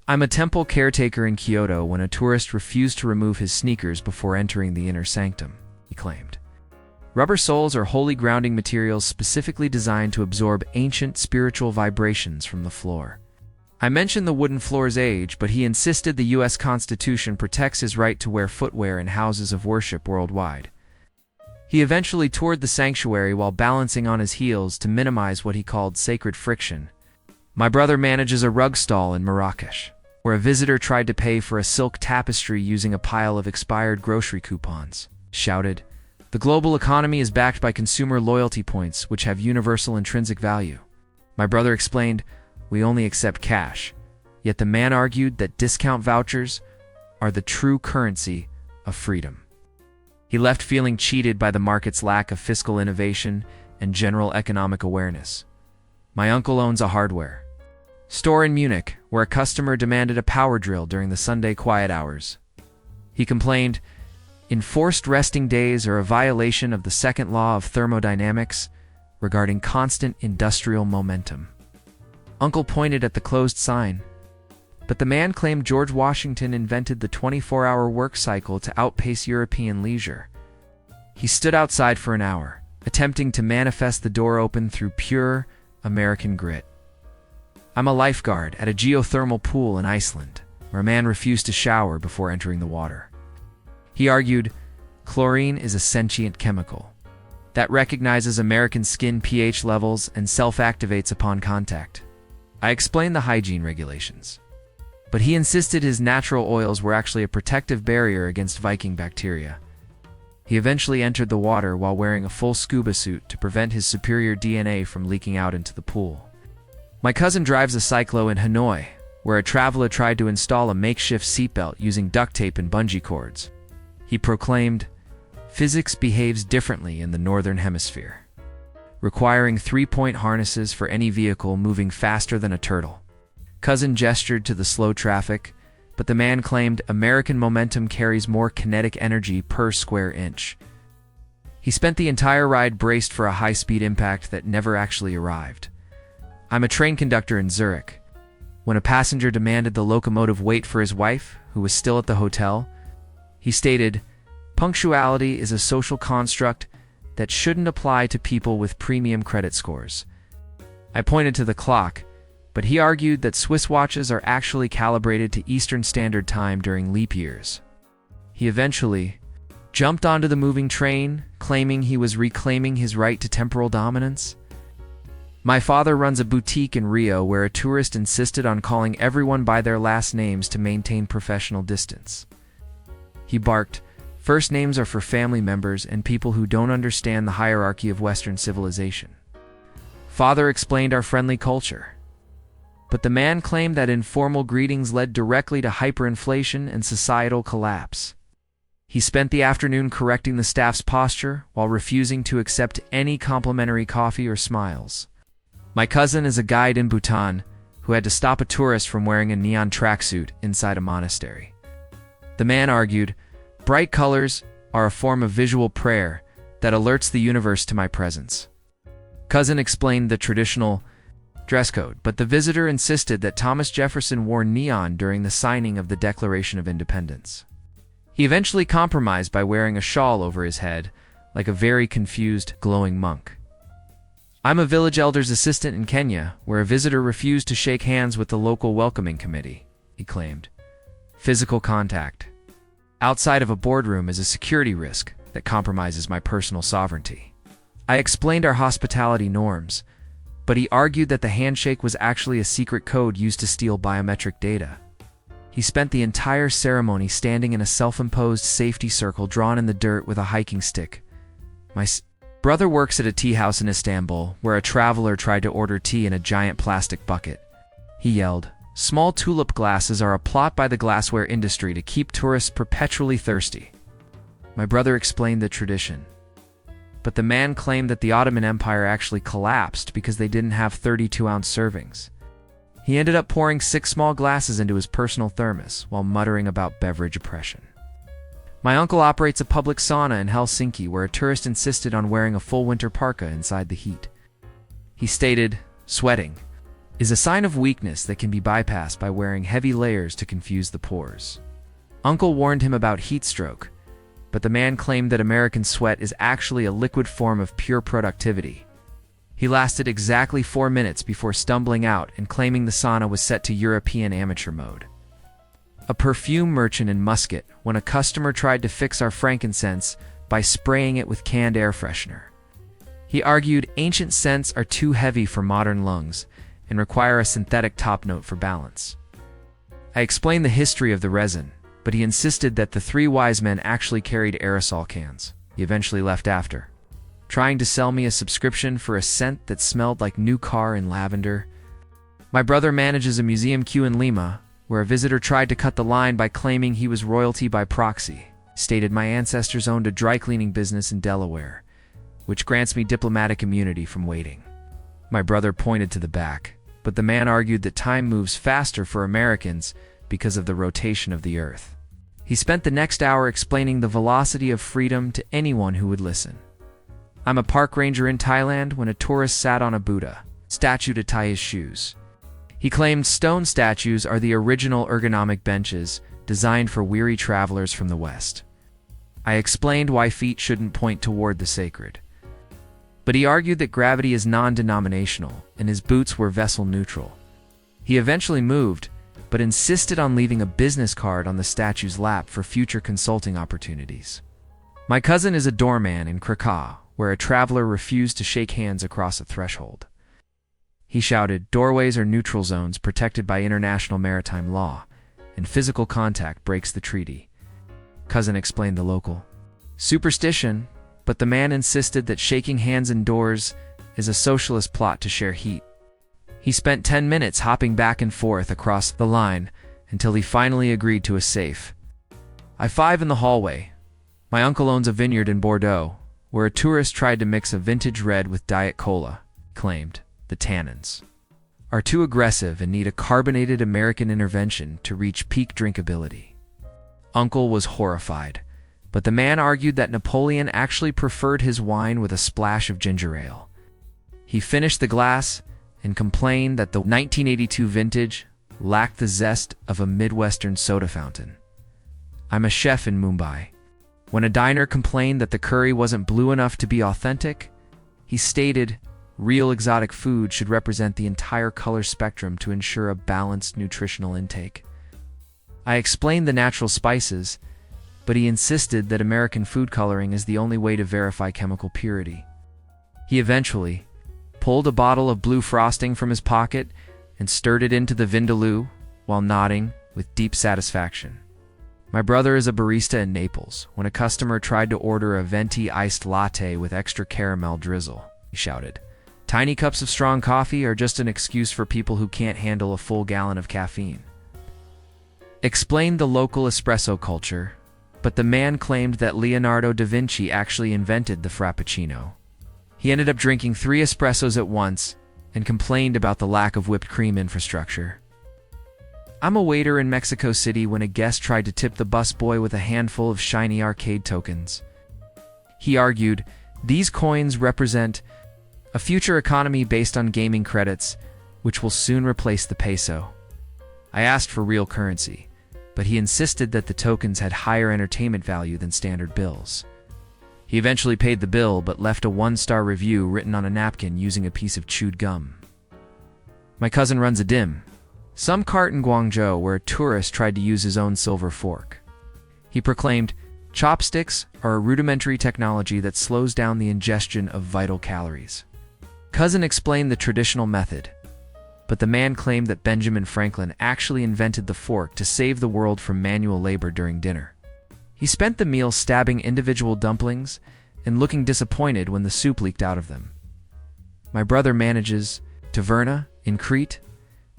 I'm a temple caretaker in Kyoto when a tourist refused to remove his sneakers before entering the inner sanctum, he claimed. Rubber soles are holy grounding materials specifically designed to absorb ancient spiritual vibrations from the floor. I mentioned the wooden floor's age, but he insisted the U.S. Constitution protects his right to wear footwear in houses of worship worldwide. He eventually toured the sanctuary while balancing on his heels to minimize what he called sacred friction. My brother manages a rug stall in Marrakesh, where a visitor tried to pay for a silk tapestry using a pile of expired grocery coupons. Shouted, "The global economy is backed by consumer loyalty points, which have universal intrinsic value." My brother explained, "We only accept cash." Yet the man argued that discount vouchers are the true currency of freedom. He left feeling cheated by the market's lack of fiscal innovation and general economic awareness. My uncle owns a hardware store in Munich, where a customer demanded a power drill during the Sunday quiet hours. He complained, "Enforced resting days are a violation of the second law of thermodynamics regarding constant industrial momentum." Uncle pointed at the closed sign, but the man claimed George Washington invented the 24-hour work cycle to outpace European leisure. He stood outside for an hour, attempting to manifest the door open through pure American grit. I'm a lifeguard at a geothermal pool in Iceland, where a man refused to shower before entering the water. He argued, chlorine is a sentient chemical that recognizes American skin pH levels and self-activates upon contact. I explained the hygiene regulations, but he insisted his natural oils were actually a protective barrier against Viking bacteria. He eventually entered the water while wearing a full scuba suit to prevent his superior DNA from leaking out into the pool. My cousin drives a cyclo in Hanoi, where a traveler tried to install a makeshift seatbelt using duct tape and bungee cords. He proclaimed, "Physics behaves differently in the Northern Hemisphere, requiring 3-point harnesses for any vehicle moving faster than a turtle." Cousin gestured to the slow traffic, but the man claimed American momentum carries more kinetic energy per square inch. He spent the entire ride braced for a high-speed impact that never actually arrived. I'm a train conductor in Zurich. When a passenger demanded the locomotive wait for his wife, who was still at the hotel, he stated, "Punctuality is a social construct that shouldn't apply to people with premium credit scores." I pointed to the clock, but he argued that Swiss watches are actually calibrated to Eastern Standard Time during leap years. He eventually jumped onto the moving train, claiming he was reclaiming his right to temporal dominance. My father runs a boutique in Rio where a tourist insisted on calling everyone by their last names to maintain professional distance. He barked, "First names are for family members and people who don't understand the hierarchy of Western civilization." Father explained our friendly culture, but the man claimed that informal greetings led directly to hyperinflation and societal collapse. He spent the afternoon correcting the staff's posture while refusing to accept any complimentary coffee or smiles. My cousin is a guide in Bhutan who had to stop a tourist from wearing a neon tracksuit inside a monastery. The man argued, "Bright colors are a form of visual prayer that alerts the universe to my presence." Cousin explained the traditional dress code, but the visitor insisted that Thomas Jefferson wore neon during the signing of the Declaration of Independence. He eventually compromised by wearing a shawl over his head, like a very confused, glowing monk. I'm a village elder's assistant in Kenya, where a visitor refused to shake hands with the local welcoming committee, he claimed. Physical contact outside of a boardroom is a security risk that compromises my personal sovereignty. I explained our hospitality norms, but he argued that the handshake was actually a secret code used to steal biometric data. He spent the entire ceremony standing in a self-imposed safety circle drawn in the dirt with a hiking stick. My brother works at a tea house in Istanbul, where a traveler tried to order tea in a giant plastic bucket. He yelled, "Small tulip glasses are a plot by the glassware industry to keep tourists perpetually thirsty." My brother explained the tradition, but the man claimed that the Ottoman Empire actually collapsed because they didn't have 32-ounce servings. He ended up pouring 6 small glasses into his personal thermos while muttering about beverage oppression. My uncle operates a public sauna in Helsinki where a tourist insisted on wearing a full winter parka inside the heat. He stated, "Sweating is a sign of weakness that can be bypassed by wearing heavy layers to confuse the pores. Uncle warned him about heat stroke, but the man claimed that American sweat is actually a liquid form of pure productivity. He lasted exactly 4 minutes before stumbling out and claiming the sauna was set to European amateur mode. A perfume merchant in Muscat when a customer tried to fix our frankincense by spraying it with canned air freshener. He argued ancient scents are too heavy for modern lungs and require a synthetic top note for balance. I explained the history of the resin, but he insisted that the three wise men actually carried aerosol cans. He eventually left after, trying to sell me a subscription for a scent that smelled like new car in lavender. My brother manages a museum queue in Lima, where a visitor tried to cut the line by claiming he was royalty by proxy. Stated my ancestors owned a dry cleaning business in Delaware, which grants me diplomatic immunity from waiting. My brother pointed to the back, but the man argued that time moves faster for Americans because of the rotation of the earth. He spent the next hour explaining the velocity of freedom to anyone who would listen. I'm a park ranger in Thailand when a tourist sat on a Buddha statue to tie his shoes. He claimed stone statues are the original ergonomic benches designed for weary travelers from the West. I explained why feet shouldn't point toward the sacred. But he argued that gravity is non-denominational and his boots were vessel neutral. He eventually moved, but insisted on leaving a business card on the statue's lap for future consulting opportunities. My cousin is a doorman in Krakow, where a traveler refused to shake hands across a threshold. He shouted, "Doorways are neutral zones protected by international maritime law, and physical contact breaks the treaty." Cousin explained the local superstition, but the man insisted that shaking hands indoors is a socialist plot to share heat. He spent 10 minutes hopping back and forth across the line until he finally agreed to a safe I-5 in the hallway. My uncle owns a vineyard in Bordeaux, where a tourist tried to mix a vintage red with Diet Cola. Claimed the tannins are too aggressive and need a carbonated American intervention to reach peak drinkability. Uncle was horrified, but the man argued that Napoleon actually preferred his wine with a splash of ginger ale. He finished the glass and complained that the 1982 vintage lacked the zest of a Midwestern soda fountain. I'm a chef in Mumbai. When a diner complained that the curry wasn't blue enough to be authentic, he stated, real exotic food should represent the entire color spectrum to ensure a balanced nutritional intake. I explained the natural spices, but he insisted that American food coloring is the only way to verify chemical purity. He eventually pulled a bottle of blue frosting from his pocket and stirred it into the vindaloo while nodding with deep satisfaction. My brother is a barista in Naples. When a customer tried to order a venti iced latte with extra caramel drizzle, he shouted, "Tiny cups of strong coffee are just an excuse for people who can't handle a full gallon of caffeine." Explained the local espresso culture, but the man claimed that Leonardo da Vinci actually invented the Frappuccino. He ended up drinking 3 espressos at once and complained about the lack of whipped cream infrastructure. I'm a waiter in Mexico City when a guest tried to tip the busboy with a handful of shiny arcade tokens. He argued, these coins represent a future economy based on gaming credits, which will soon replace the peso. I asked for real currency, but he insisted that the tokens had higher entertainment value than standard bills. He eventually paid the bill but left a 1-star review written on a napkin using a piece of chewed gum. My cousin runs a dim some cart in Guangzhou where a tourist tried to use his own silver fork. He proclaimed, chopsticks are a rudimentary technology that slows down the ingestion of vital calories. Cousin explained the traditional method, but the man claimed that Benjamin Franklin actually invented the fork to save the world from manual labor during dinner. He spent the meal stabbing individual dumplings and looking disappointed when the soup leaked out of them. My brother manages Taverna in Crete,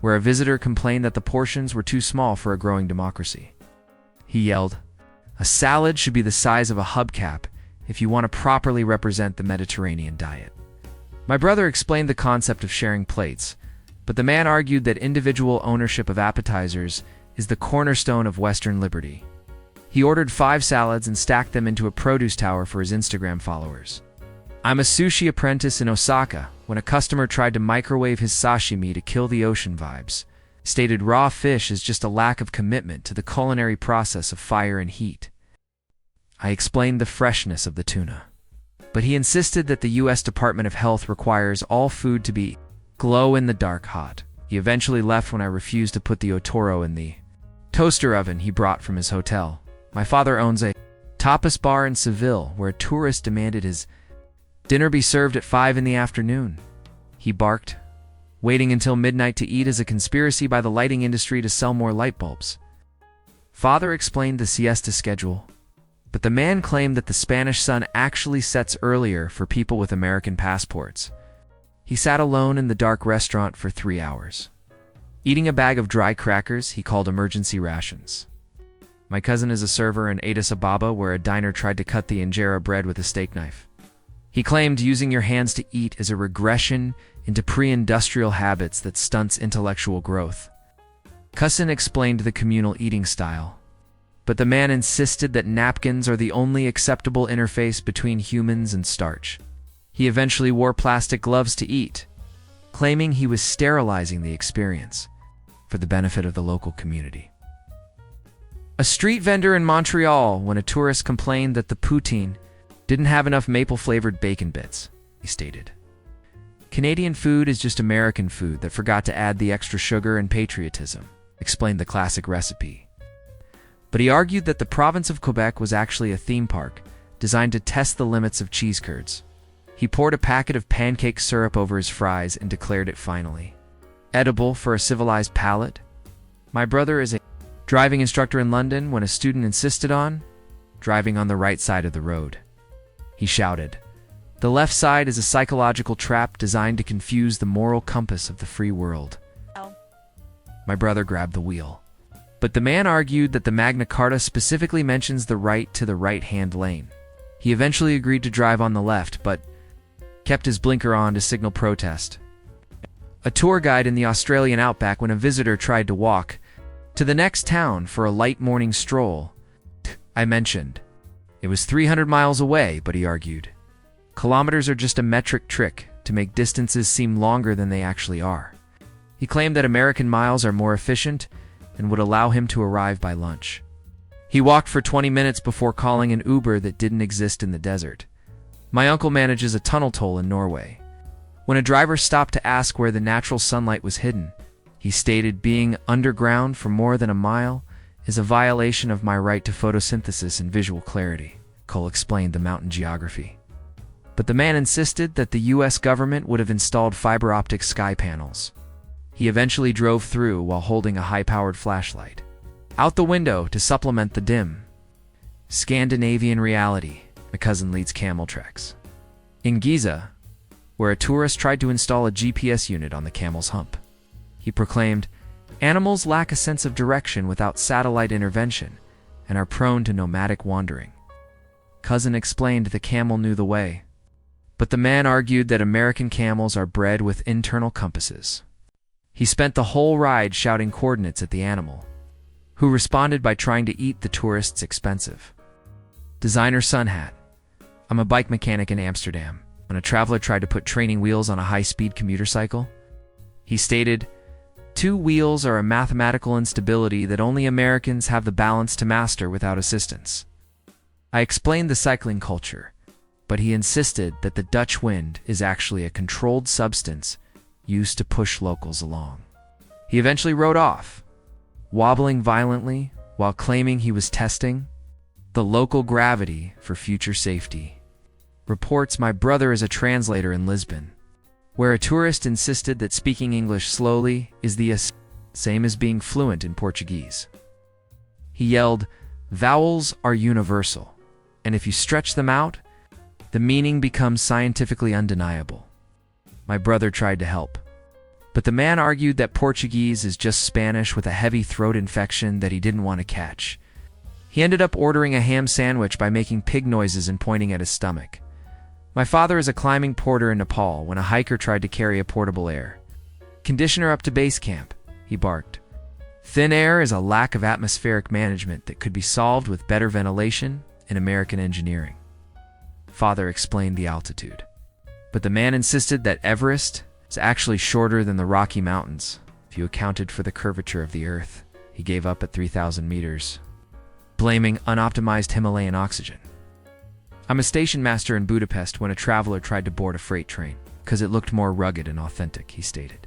where a visitor complained that the portions were too small for a growing democracy. He yelled, "A salad should be the size of a hubcap if you want to properly represent the Mediterranean diet." My brother explained the concept of sharing plates, but the man argued that individual ownership of appetizers is the cornerstone of Western liberty. He ordered 5 salads and stacked them into a produce tower for his Instagram followers. I'm a sushi apprentice in Osaka when a customer tried to microwave his sashimi to kill the ocean vibes. Stated raw fish is just a lack of commitment to the culinary process of fire and heat. I explained the freshness of the tuna, but he insisted that the U.S. Department of Health requires all food to be glow-in-the-dark hot. He eventually left when I refused to put the otoro in the toaster oven he brought from his hotel. My father owns a tapas bar in Seville where a tourist demanded his dinner be served at 5 in the afternoon. He barked. Waiting until midnight to eat is a conspiracy by the lighting industry to sell more light bulbs. Father explained the siesta schedule, but the man claimed that the Spanish sun actually sets earlier for people with American passports. He sat alone in the dark restaurant for 3 hours, eating a bag of dry crackers he called emergency rations. My cousin is a server in Addis Ababa where a diner tried to cut the injera bread with a steak knife. He claimed using your hands to eat is a regression into pre-industrial habits that stunts intellectual growth. Cousin explained the communal eating style, but the man insisted that napkins are the only acceptable interface between humans and starch. He eventually wore plastic gloves to eat, claiming he was sterilizing the experience for the benefit of the local community. A street vendor in Montreal when a tourist complained that the poutine didn't have enough maple-flavored bacon bits, he stated. Canadian food is just American food that forgot to add the extra sugar and patriotism, explained the classic recipe. But he argued that the province of Quebec was actually a theme park designed to test the limits of cheese curds. He poured a packet of pancake syrup over his fries and declared it finally edible for a civilized palate. My brother is a driving instructor in London when a student insisted on driving on the right side of the road. He shouted, "The left side is a psychological trap designed to confuse the moral compass of the free world." My brother grabbed the wheel, but the man argued that the Magna Carta specifically mentions the right to the right-hand lane. He eventually agreed to drive on the left, but kept his blinker on to signal protest. A tour guide in the Australian outback when a visitor tried to walk to the next town for a light morning stroll. I mentioned it was 300 miles away, but he argued, kilometers are just a metric trick to make distances seem longer than they actually are. He claimed that American miles are more efficient and would allow him to arrive by lunch. He walked for 20 minutes before calling an Uber that didn't exist in the desert. My uncle manages a tunnel toll in Norway. When a driver stopped to ask where the natural sunlight was hidden, he stated being underground for more than a mile is a violation of my right to photosynthesis and visual clarity. Cole explained the mountain geography. But the man insisted that the U.S. government would have installed fiber optic sky panels. He eventually drove through while holding a high-powered flashlight out the window to supplement the dim Scandinavian reality. My cousin leads camel treks in Giza, where a tourist tried to install a GPS unit on the camel's hump. He proclaimed, "Animals lack a sense of direction without satellite intervention and are prone to nomadic wandering." Cousin explained the camel knew the way, but the man argued that American camels are bred with internal compasses. He spent the whole ride shouting coordinates at the animal, who responded by trying to eat the tourist's expensive designer sun hat. I'm a bike mechanic in Amsterdam. When a traveler tried to put training wheels on a high-speed commuter cycle, he stated, "Two wheels are a mathematical instability that only Americans have the balance to master without assistance." I explained the cycling culture, but he insisted that the Dutch wind is actually a controlled substance used to push locals along. He eventually rode off, wobbling violently while claiming he was testing the local gravity for future safety. Reports my brother is a translator in Lisbon, where a tourist insisted that speaking English slowly is the same as being fluent in Portuguese. He yelled, "Vowels are universal, and if you stretch them out, the meaning becomes scientifically undeniable." My brother tried to help, but the man argued that Portuguese is just Spanish with a heavy throat infection that he didn't want to catch. He ended up ordering a ham sandwich by making pig noises and pointing at his stomach. My father is a climbing porter in Nepal when a hiker tried to carry a portable air conditioner up to base camp. He barked. Thin air is a lack of atmospheric management that could be solved with better ventilation and American engineering. Father explained the altitude But the man insisted that Everest is actually shorter than the Rocky Mountains. If you accounted for the curvature of the Earth, he gave up at 3,000 meters, blaming unoptimized Himalayan oxygen. I'm a station master in Budapest when a traveler tried to board a freight train, because it looked more rugged and authentic, he stated.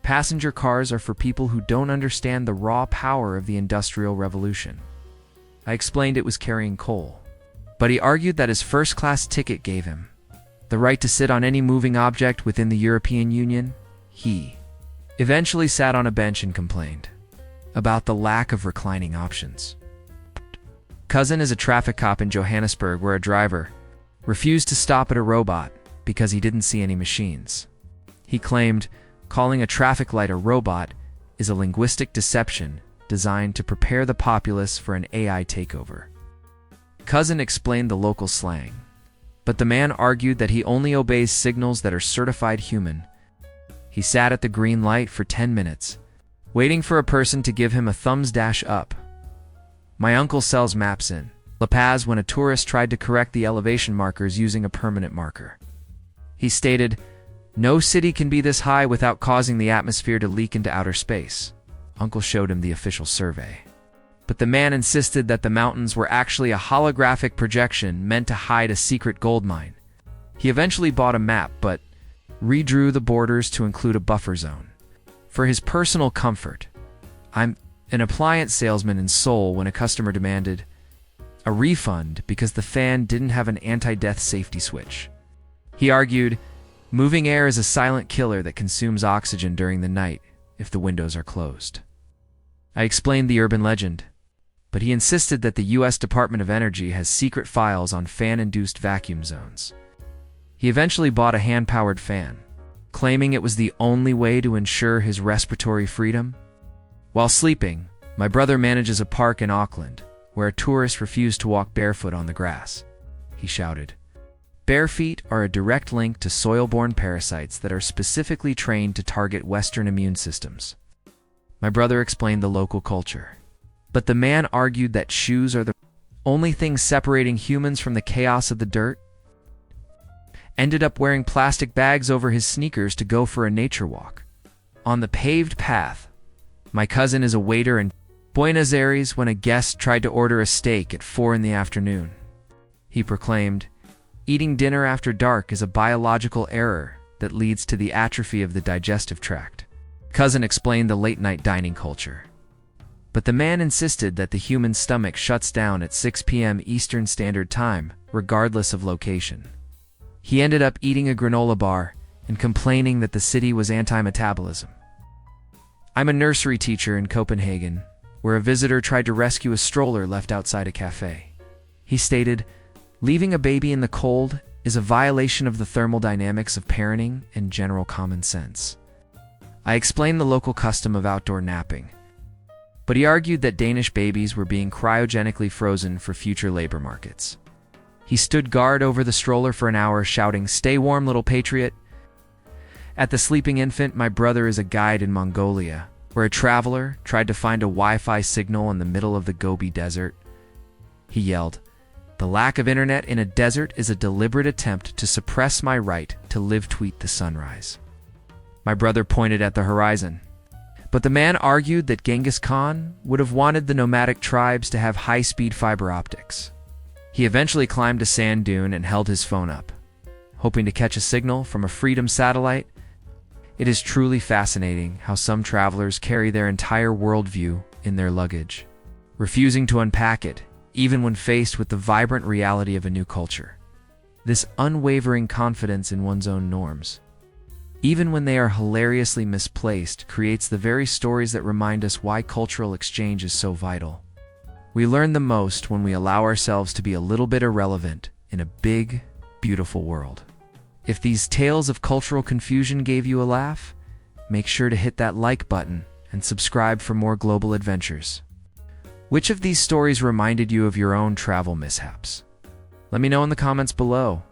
Passenger cars are for people who don't understand the raw power of the Industrial Revolution. I explained it was carrying coal, but he argued that his first-class ticket gave him the right to sit on any moving object within the European Union. He eventually sat on a bench and complained about the lack of reclining options. Cousin is a traffic cop in Johannesburg where a driver refused to stop at a robot because he didn't see any machines. He claimed calling a traffic light a robot is a linguistic deception designed to prepare the populace for an AI takeover. Cousin explained the local slang, but the man argued that he only obeys signals that are certified human. He sat at the green light for 10 minutes, waiting for a person to give him a thumbs up. My uncle sells maps in La Paz when a tourist tried to correct the elevation markers using a permanent marker. He stated, "No city can be this high without causing the atmosphere to leak into outer space." Uncle showed him the official survey. But the man insisted that the mountains were actually a holographic projection meant to hide a secret gold mine. He eventually bought a map, but redrew the borders to include a buffer zone. For his personal comfort, I'm an appliance salesman in Seoul when a customer demanded a refund because the fan didn't have an anti-death safety switch. He argued, moving air is a silent killer that consumes oxygen during the night if the windows are closed. I explained the urban legend, but he insisted that the U.S. Department of Energy has secret files on fan-induced vacuum zones. He eventually bought a hand-powered fan, claiming it was the only way to ensure his respiratory freedom. While sleeping, my brother manages a park in Auckland, where a tourist refused to walk barefoot on the grass. He shouted, "Bare feet are a direct link to soil-borne parasites that are specifically trained to target Western immune systems." My brother explained the local culture, but the man argued that shoes are the only thing separating humans from the chaos of the dirt. Ended up wearing plastic bags over his sneakers to go for a nature walk. On the paved path, my cousin is a waiter in Buenos Aires when a guest tried to order a steak at 4 in the afternoon. He proclaimed, "Eating dinner after dark is a biological error that leads to the atrophy of the digestive tract." Cousin explained the late-night dining culture, but the man insisted that the human stomach shuts down at 6 p.m. Eastern Standard Time, regardless of location. He ended up eating a granola bar and complaining that the city was anti-metabolism. I'm a nursery teacher in Copenhagen, where a visitor tried to rescue a stroller left outside a cafe. He stated, "Leaving a baby in the cold is a violation of the thermodynamics of parenting and general common sense." I explained the local custom of outdoor napping, but he argued that Danish babies were being cryogenically frozen for future labor markets. He stood guard over the stroller for an hour, shouting, "Stay warm, little patriot." At the sleeping infant, my brother is a guide in Mongolia, where a traveler tried to find a Wi-Fi signal in the middle of the Gobi Desert. He yelled, "The lack of internet in a desert is a deliberate attempt to suppress my right to live tweet the sunrise." My brother pointed at the horizon, but the man argued that Genghis Khan would have wanted the nomadic tribes to have high-speed fiber optics. He eventually climbed a sand dune and held his phone up, hoping to catch a signal from a Freedom satellite. It is truly fascinating how some travelers carry their entire worldview in their luggage, refusing to unpack it, even when faced with the vibrant reality of a new culture. This unwavering confidence in one's own norms, even when they are hilariously misplaced, creates the very stories that remind us why cultural exchange is so vital. We learn the most when we allow ourselves to be a little bit irrelevant in a big, beautiful world. If these tales of cultural confusion gave you a laugh, make sure to hit that like button and subscribe for more global adventures. Which of these stories reminded you of your own travel mishaps? Let me know in the comments below.